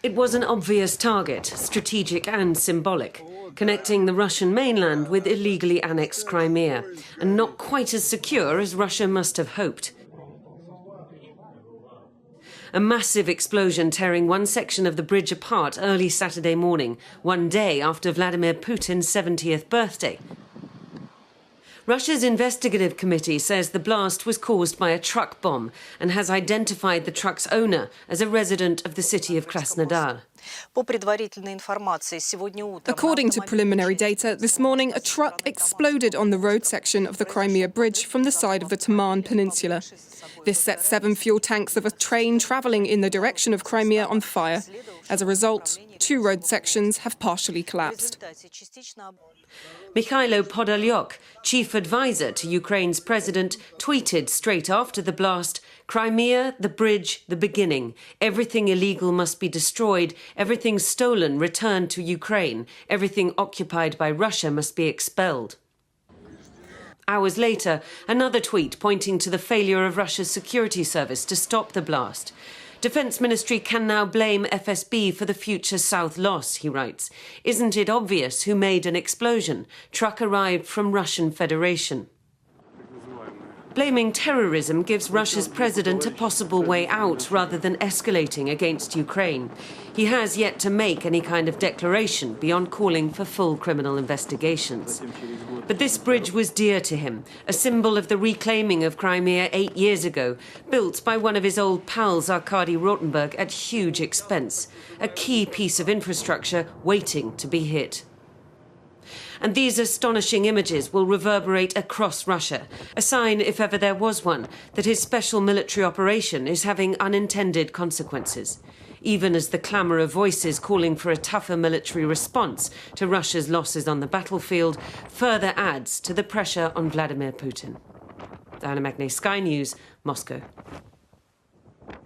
It was an obvious target, strategic and symbolic, connecting the Russian mainland with illegally annexed Crimea, and not quite as secure as Russia must have hoped. A massive explosion tearing one section of the bridge apart early Saturday morning, one day after Vladimir Putin's 70th birthday. Russia's investigative committee says the blast was caused by a truck bomb and has identified the truck's owner as a resident of the city of Krasnodar. According to preliminary data, this morning a truck exploded on the road section of the Crimea bridge from the side of the Taman Peninsula. This set 7 fuel tanks of a train travelling in the direction of Crimea on fire. As a result, 2 road sections have partially collapsed. Mikhailo Podolyuk, chief advisor to Ukraine's president, tweeted straight after the blast, "Crimea, the bridge, the beginning. Everything illegal must be destroyed. Everything stolen returned to Ukraine. Everything occupied by Russia must be expelled." Hours later, another tweet pointing to the failure of Russia's security service to stop the blast. Defence Ministry can now blame FSB for the future South loss, he writes. Isn't it obvious who made an explosion? Truck arrived from Russian Federation. Blaming terrorism gives Russia's president a possible way out rather than escalating against Ukraine. He has yet to make any kind of declaration beyond calling for full criminal investigations. But this bridge was dear to him, a symbol of the reclaiming of Crimea 8 years ago, built by one of his old pals, Arkady Rotenberg, at huge expense, a key piece of infrastructure waiting to be hit. And these astonishing images will reverberate across Russia, a sign, if ever there was one, that his special military operation is having unintended consequences, even as the clamour of voices calling for a tougher military response to Russia's losses on the battlefield further adds to the pressure on Vladimir Putin. Diana Magnay, Sky News, Moscow.